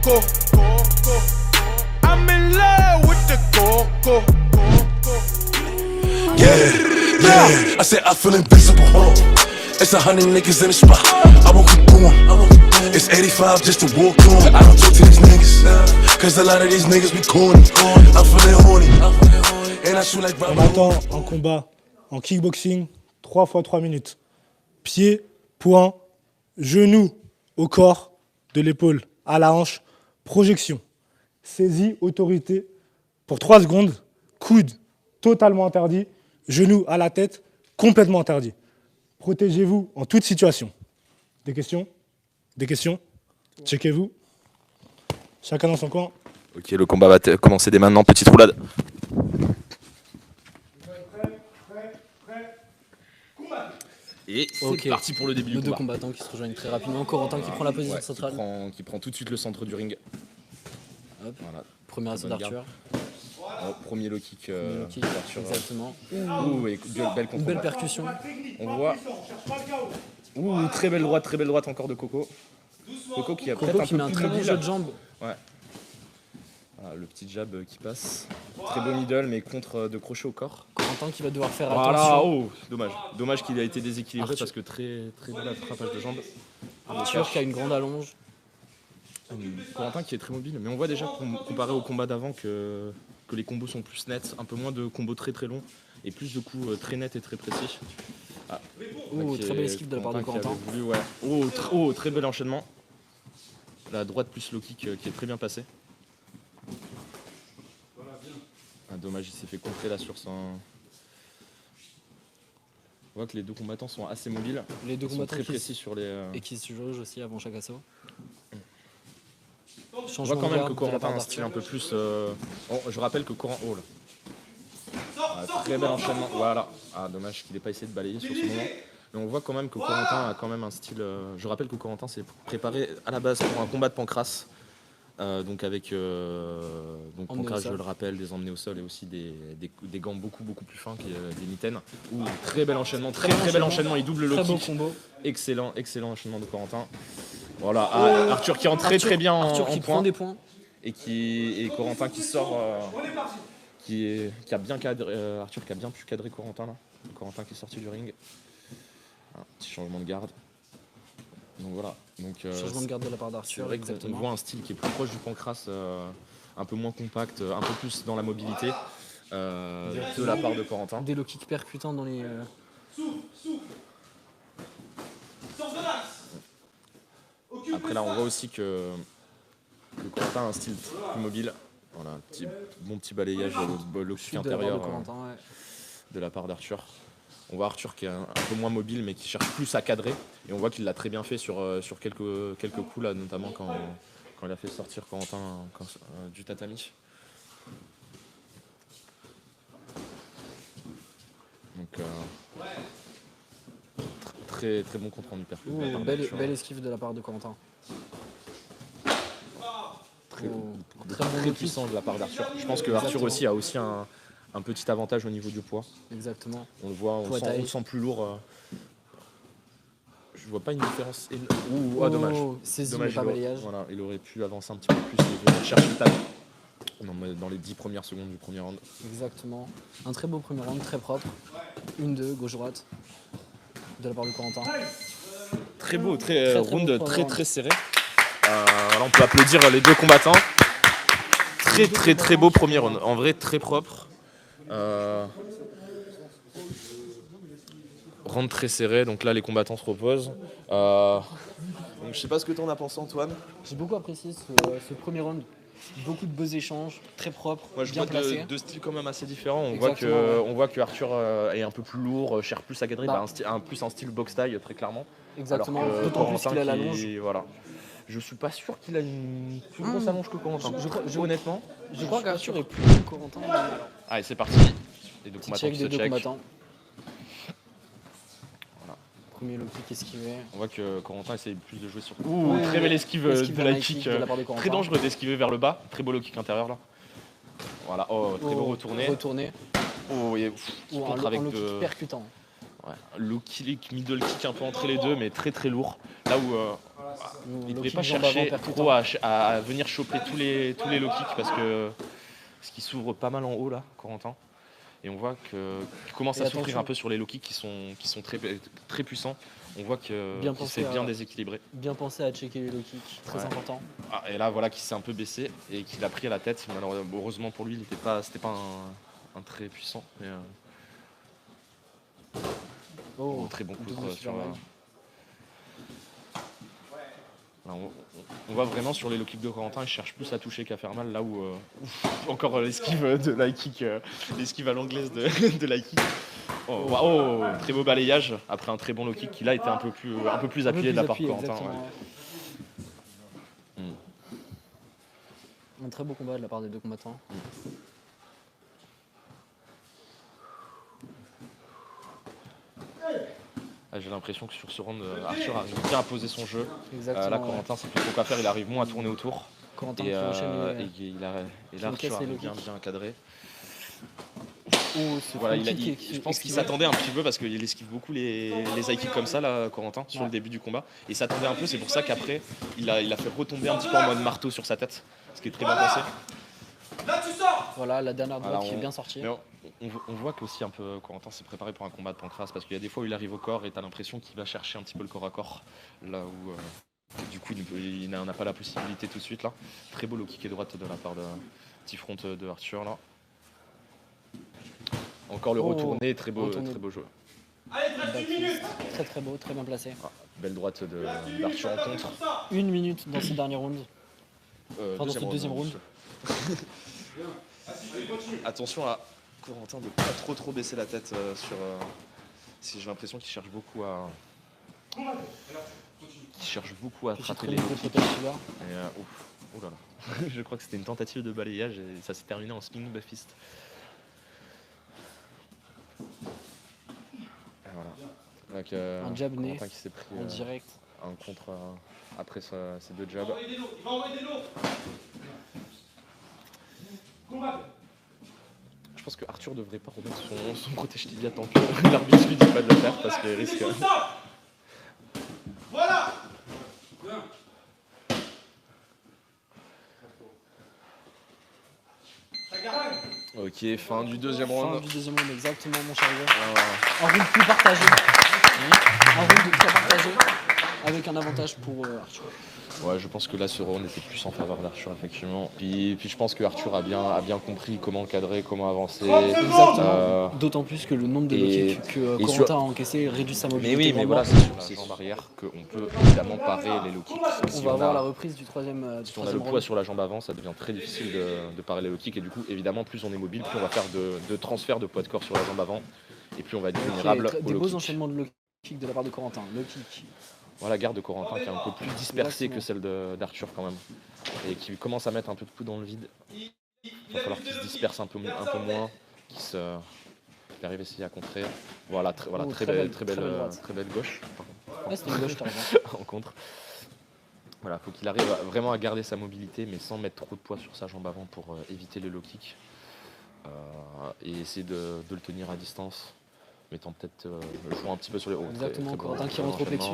coco. I'm in love with the coco. Yeah, I said I feel invincible. It's 100 niggas in the spot. I won't keep going. It's 85 just to walk on. I don't talk to these niggas, cause a lot of these niggas be corny. I'm feeling horny. And I shoot like On attend un combat en kickboxing 3 fois 3 minutes. Pied, poing, genou au corps, de l'épaule à la hanche, projection. Saisie, autorité pour 3 secondes. Coude totalement interdit. Genou à la tête, complètement interdit. Protégez-vous en toute situation. Des questions? Des questions? Checkez-vous. Chacun dans son coin. Ok, le combat va commencer dès maintenant. Petite roulade. Et c'est parti pour le début du deux combat. combattants qui se rejoignent très rapidement. Corentin qui prend la position centrale. Qui prend tout de suite le centre du ring. Hop. Voilà. Premier assaut d'Arthur. Premier low kick, d'Arthur. Exactement. Et belle contre. Une belle percussion. On voit. Très belle droite encore de Coco. Coco qui a peut-être Coco qui met un très bon jeu de jambes. Ouais. Voilà, le petit jab qui passe. Très beau middle, mais contre de crochet au corps. Corentin qui va devoir faire Voilà, attention. dommage. Dommage qu'il a été déséquilibré parce que très bel attrapage de jambes. Arthur qui a une grande allonge. Corentin qui est très mobile, mais on voit déjà comparé au combat d'avant que les combos sont plus nets, un peu moins de combos très longs et plus de coups très nets et très précis. Très belle esquive de la part de Corentin. Très bel enchaînement. La droite plus low kick qui est très bien passé. Dommage, il s'est fait contrer là sur son. On voit que les deux combattants sont assez mobiles. Les deux combattants très précis sur les. Et qui se jaugent aussi avant chaque assaut. On voit quand même que Corentin a un style un peu plus. Je rappelle que Corentin. Oh là. Très bel enchaînement. Voilà. Dommage qu'il n'ait pas essayé de balayer sur ce moment. Mais on voit quand même que Corentin a quand même un style. Je rappelle que Corentin s'est préparé à la base pour un combat de Pancrace. Donc avec Pancrace, je le rappelle, des emmenés au sol et aussi des gants beaucoup plus fins, des mitaines. Très bel enchaînement, très bel enchaînement. Il double le low kick. Combo. Excellent enchaînement de Corentin. Voilà, Arthur qui rentre très bien Arthur en qui point. prend des points. Et Corentin qui sort, qui a bien cadré, Arthur qui a bien pu cadrer Corentin là. Corentin qui est sorti du ring. Un petit changement de garde. Donc voilà. Changement de garde de la part d'Arthur. C'est vrai qu'on voit un style qui est plus proche du Pancrace, un peu moins compact, un peu plus dans la mobilité de la part de Corentin. Des low kicks percutants dans les. Après là on voit aussi que Corentin a un style plus mobile. Voilà, bon petit balayage de low kick intérieur de la part d'Arthur. On voit Arthur qui est un peu moins mobile mais qui cherche plus à cadrer. Et on voit qu'il l'a très bien fait sur quelques coups là, notamment quand il a fait sortir Corentin du tatami. Donc très bon compte rendu percu. Belle esquive de la part de Corentin. Très puissant de la part d'Arthur. Je pense que Arthur aussi a aussi un petit avantage au niveau du poids. Exactement. On le voit, on le sent plus lourd. Je vois pas une différence. Dommage. Dommage, pas balayage. Voilà, il aurait pu avancer un petit peu plus et venir chercher le tacle dans les 10 premières secondes du premier round. Exactement. Un très beau premier round, très propre. 1-2, gauche-droite de la part de Corentin. Très beau, round très serré. Voilà, on peut applaudir les deux combattants. Très beau premier round. En vrai, très propre. Round très serré, donc là les combattants se reposent. Donc, je sais pas ce que tu en as pensé, Antoine. J'ai beaucoup apprécié ce premier round. Beaucoup de beaux échanges, très propres, Moi, je bien vois placés. deux styles quand même assez différents. On voit que Arthur est un peu plus lourd, cherche plus à cadrer, un style box taille très clairement. Exactement, d'autant plus qu'il a la longe. Voilà. Je suis pas sûr qu'il a une plus grosse allonge que Corentin. Honnêtement. Je crois qu'Arthur est plus long que Corentin. Allez, c'est parti. Les deux combattants Check qui des se deux check. combattants. Premier low kick esquivé. On voit que Corentin essaye plus de jouer sur. Très belle esquive de la kick. De la part de Corentin. Très dangereux d'esquiver vers le bas. Très beau low kick intérieur là. Voilà, très beau retourné. Ou un low kick percutant. Ouais, low kick, middle kick un peu entre les deux, mais très lourd. Là où Il Low devrait kick, pas jambe avant, chercher percutant. trop à venir choper tous les low kicks parce qu'il s'ouvre pas mal en haut là, Corentin. Et on voit qu'il commence Et à souffrir attention. un peu sur les low kicks qui sont très, très puissants. On voit qu'il Bien se pensé fait bien à- déséquilibrer. Bien penser à checker les low kicks, très Ouais. important. Ah, et là, voilà, qu'il s'est un peu baissé et qu'il a pris à la tête. Malheureusement, heureusement pour lui, c'était pas un très puissant. Mais, très bon coup double sur Superman. Là, on voit vraiment sur les low kicks de Corentin, il cherche plus à toucher qu'à faire mal. Là où encore l'esquive de l'high kick, l'esquive à l'anglaise de l'high kick. Oh, très beau balayage après un très bon low kick qui là était un peu plus appuyé de la part de Corentin. exactement, ouais. ouais. Un très beau combat de la part des deux combattants. Ah, j'ai l'impression que sur ce round, Arthur arrive bien à poser son jeu. Exactement. Là, ouais. Corentin, c'est plus trop qu'à faire, il arrive moins à tourner autour. Corentin Et, qui enchaîne et là, qui Arthur encaisse les arrive low bien, kicks. bien cadré. Oh, ce Voilà, front kick je pense qu'il s'attendait un petit peu parce qu'il esquive beaucoup les high kicks comme ça, là, Corentin, sur le début du combat. Il s'attendait un peu, c'est pour ça qu'après, il a fait retomber un petit peu en mode marteau sur sa tête, ce qui est très bien passé. Voilà, la dernière droite Alors, qui est bien sortie. Mais on voit qu'aussi un peu Corentin s'est préparé pour un combat de pancrace parce qu'il y a des fois où il arrive au corps et t'as l'impression qu'il va chercher un petit peu le corps à corps, là où du coup il n'a pas la possibilité tout de suite là. Très beau low kick et droite de la part de petit front de Arthur là. Encore le retourné, très beau jeu. Très très beau, très bien placé. Ah, belle droite d'Arthur en contre. 1 minute dans ce dernier round. Enfin, dans ce deuxième round. Attention à Corentin de pas trop baisser la tête sur. Si j'ai l'impression qu'il cherche beaucoup à. Attraper les. Très fauteuil celui-là. Et, oh là là. Je crois que c'était une tentative de balayage et ça s'est terminé en spinning back fist. Et voilà. Donc, Un jab nez Corentin qui s'est pris en direct. un contre après ces deux jabs. Je pense que Arthur devrait pas remettre son protège tibia tant que l'arbitre lui dit pas de le faire parce qu'il risque. Voilà. Ok, fin du deuxième Fin round. du deuxième round, exactement, mon cher Hugo. Ah, Un round plus partagé. Un round très partagé. Avec un avantage pour Arthur. ouais, je pense que là, ce round était plus en faveur d'Arthur, effectivement. Puis je pense que Arthur a bien compris comment cadrer, comment avancer. Exactement. D'autant plus que le nombre de low et- kicks que et Corentin sur- a encaissé réduit sa Mais mobilité. oui, mais grandement. voilà, c'est sur jambe arrière qu'on peut évidemment parer les low kicks. On va avoir la reprise du troisième Si on a le poids round. sur la jambe avant, ça devient très difficile de parer les low kicks. Et du coup, évidemment, plus on est mobile, plus on va faire de transfert de poids de corps sur la jambe avant. Et plus on va être vulnérable Des au low beaux kick. enchaînements de low kick de la part de Corentin. Low kick. Voilà, la garde de Corentin qui est un peu plus dispersée Exactement. que celle d'Arthur quand même. Et qui commence à mettre un peu de coups dans le vide. Il va falloir qu'il se disperse un peu moins, qu'il arrive à essayer à contrer. Voilà, très belle droite. gauche Ouais, c'était une gauche, t'as raison. en contre. Voilà, faut qu'il arrive vraiment à garder sa mobilité mais sans mettre trop de poids sur sa jambe avant pour éviter les low kicks. Et essayer de le tenir à distance. Mettant peut-être jouant un petit peu sur les hauts. Exactement, Corentin qui rentre au plexus.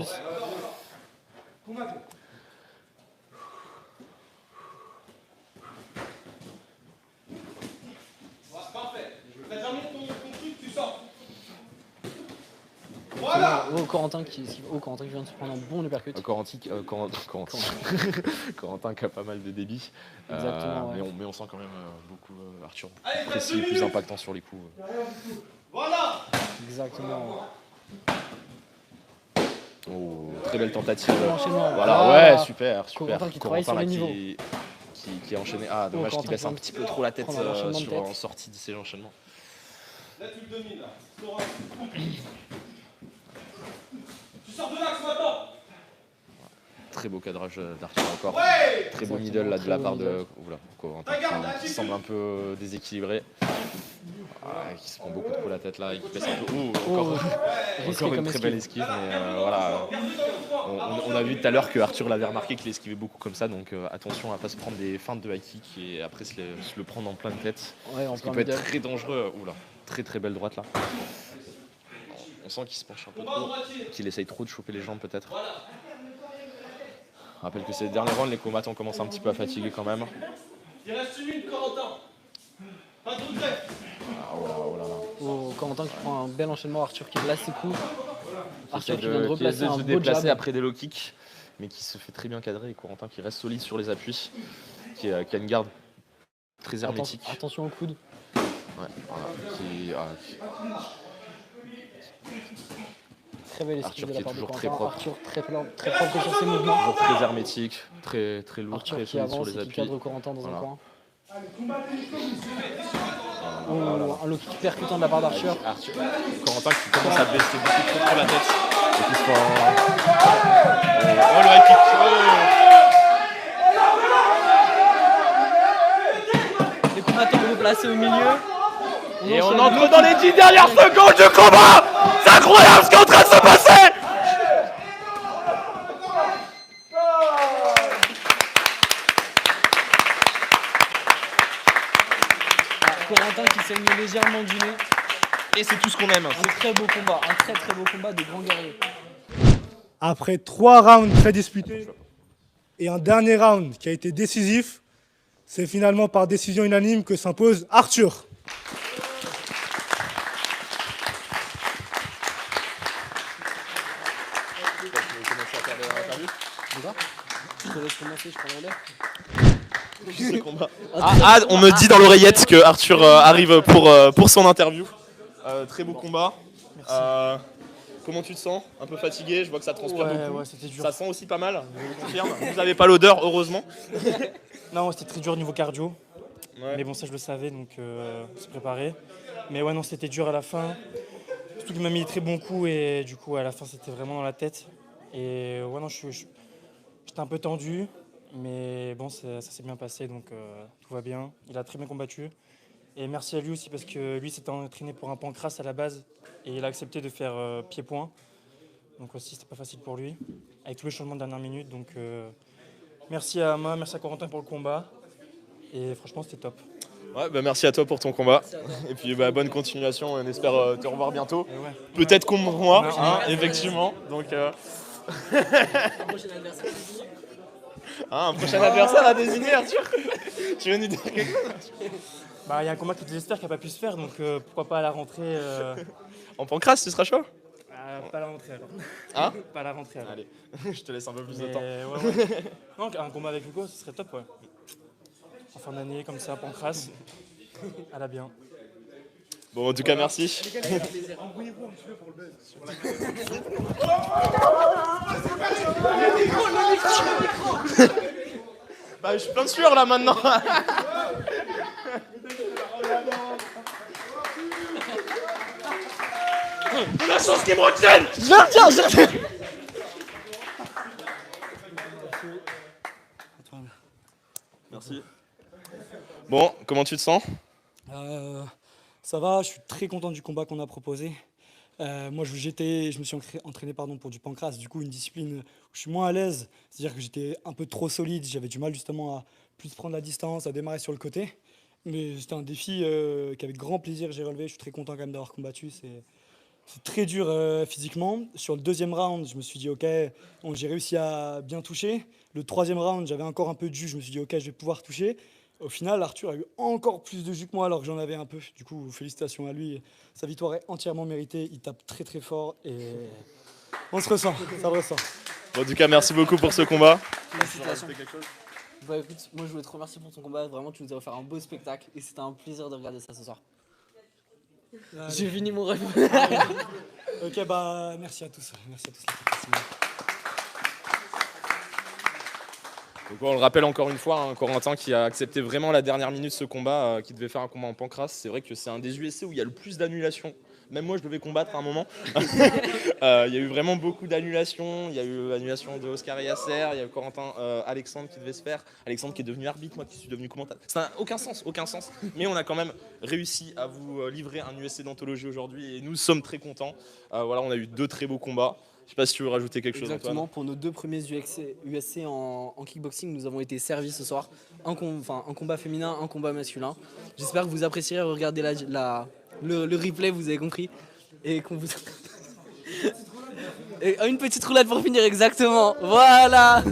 T'as terminé ton truc, tu sors. Voilà. Corentin qui vient de se prendre un bon uppercut. Corentin qui a pas mal de débit. Exactement, ouais. Mais on sent quand même beaucoup Arthur précis, plus impactant sur les coups. Voilà. Exactement. Oh, très belle tentative. Enchaînement. Voilà, Ah. ouais, super. Corentin qui travaille sur là, le niveau. qui a enchaîné. Ah, dommage Corentin qu'il baisse qui un vient petit peu trop la tête prendre un enchaînement de tête. en sortie de ces enchaînements. Là, tu le domines, là. Tu sors de l'axe maintenant. Très beau cadrage d'Arthur encore. Ouais. Très beau Exactement, middle là, de très la beau part middle. de Corentin qui semble un peu déséquilibré. Qui se prend beaucoup trop la tête là et qui baisse un peu. Encore Risqué une comme très belle esquive, mais voilà. On a vu tout à l'heure que Arthur l'avait remarqué qu'il esquivait beaucoup comme ça, donc attention à pas se prendre des feintes de high kick et après se le prendre en pleine tête. Ouais, en Ce qui plein peut être middle. très dangereux. Oula, très belle droite là. On sent qu'il se penche un peu trop, qu'il essaye trop de choper les jambes peut-être. rappelle que c'est les derniers rounds, les combattants commencent un petit peu à fatiguer quand même. Il reste une minute, Corentin. Pas de regret. Ah, oh là, oh là là. Oh, Corentin qui prend un bel enchaînement, Arthur qui place ses coups. Arthur Qui qui vient de replacer essaie de un se beau déplacer jab. après des low kicks, mais qui se fait très bien cadrer. Et Corentin qui reste solide sur les appuis, qui a une garde très hermétique. Attention au coude. Ouais, voilà. Très belle Arthur esquive de qui la est part de toujours Corentin. très propre. Arthur très propre sur ses mouvements. Toujours très hermétique, très lourd, Arthur très qui solide sur avance les et qui appuis. cadre Corentin dans Voilà. un coin. Un low kick percutant de la part d'Arthur. Corentin qui commence à baisser beaucoup trop la tête. Et qui se oh le high kick. Les combattants replacés au milieu. Et on entre dans les 10 dernières secondes du combat. C'est incroyable ce qui est en train de se passer. Corentin qui saigne légèrement du nez. Et c'est tout ce qu'on aime. Un très beau combat, un très beau combat de grands guerriers. Après 3 rounds très disputés et un dernier round qui a été décisif, c'est finalement par décision unanime que s'impose Arthur. Je te laisse commencer, je prends le relais. On me dit dans l'oreillette que Arthur arrive pour son interview. Très beau combat. Comment tu te sens? Un peu fatigué, je vois que ça transpire beaucoup. Ouais, c'était dur. Ça sent aussi pas mal, je vous confirme. Vous n'avez pas l'odeur, heureusement. Non, c'était très dur au niveau cardio. Ouais. Mais bon, ça je le savais, donc c'est préparé. Mais ouais, non, c'était dur à la fin. Surtout qu'il m'a mis des très bons coups et du coup, à la fin, c'était vraiment dans la tête. Et ouais, non, j'étais un peu tendu, mais bon, ça s'est bien passé, donc tout va bien. Il a très bien combattu. Et merci à lui aussi, parce que lui s'était entraîné pour un pancrace à la base et il a accepté de faire pied-point. Donc aussi, c'était pas facile pour lui, avec tous les changements de dernière minute. Donc merci à Ama, merci à Corentin pour le combat. Et franchement, c'était top. Ouais, bah merci à toi pour ton combat. Et puis bonne continuation, on espère te revoir bientôt. Et ouais. Peut-être contre moi, hein, effectivement. Donc, un prochain adversaire à désigner, Arthur. Tu veux nous dire quelque chose? Bah, il y a un combat qui j'espère qui n'a pas pu se faire, donc pourquoi pas à la rentrée. En pancrace, tu seras chaud? Pas à la rentrée alors. Hein? Pas à la rentrée alors. Allez, je te laisse un peu plus de Mais, temps. ouais. Non, un combat avec Hugo, ce serait top, ouais. En fin d'année, comme ça, pancrace. À la bien. Bon, en tout cas, merci. Bah, je suis plein de sueur là maintenant. La chance qu'ils me retiennent. Merci. Bon, comment tu te sens? Ça va, je suis très content du combat qu'on a proposé. Moi, je me suis entraîné pour du pancrace, du coup une discipline où je suis moins à l'aise. C'est-à-dire que j'étais un peu trop solide, j'avais du mal justement à plus prendre la distance, à démarrer sur le côté. Mais c'était un défi qu'avec grand plaisir j'ai relevé. Je suis très content quand même d'avoir combattu. C'est très dur physiquement. Sur le deuxième round, je me suis dit ok, j'ai réussi à bien toucher. Le troisième round, j'avais encore un peu de jus, je me suis dit ok, je vais pouvoir toucher. Au final, Arthur a eu encore plus de jus que moi alors que j'en avais un peu. Du coup, félicitations à lui. Sa victoire est entièrement méritée. Il tape très très fort et on se ressent, ça le ressent. Bon, en tout cas, merci beaucoup pour ce combat. Félicitations. Bah écoute, moi je voulais te remercier pour ton combat. Vraiment, tu nous as offert un beau spectacle et c'était un plaisir de regarder ça ce soir. J'ai fini mon rêve. Ok, bah merci à tous. Merci à tous. Donc, on le rappelle encore une fois, hein, Corentin qui a accepté vraiment la dernière minute ce combat, qui devait faire un combat en pancrace. C'est vrai que c'est un des UFC où il y a le plus d'annulations. Même moi, je devais combattre à un moment. Il y a eu vraiment beaucoup d'annulations. Il y a eu l'annulation de Oscar et Yasser. Il y a eu Corentin Alexandre qui devait se faire. Alexandre qui est devenu arbitre, moi qui suis devenu commentateur. Ça n'a aucun sens. Mais on a quand même réussi à vous livrer un UFC d'anthologie aujourd'hui et nous sommes très contents. Voilà, on a eu 2 très beaux combats. Je sais pas si tu veux rajouter quelque chose, Exactement, Antoine. pour nos 2 premiers USC en kickboxing, nous avons été servis ce soir. Un combat féminin, un combat masculin. J'espère que vous apprécierez regarder le replay, vous avez compris. Et qu'on vous... Et une petite roulade pour finir, exactement. Voilà.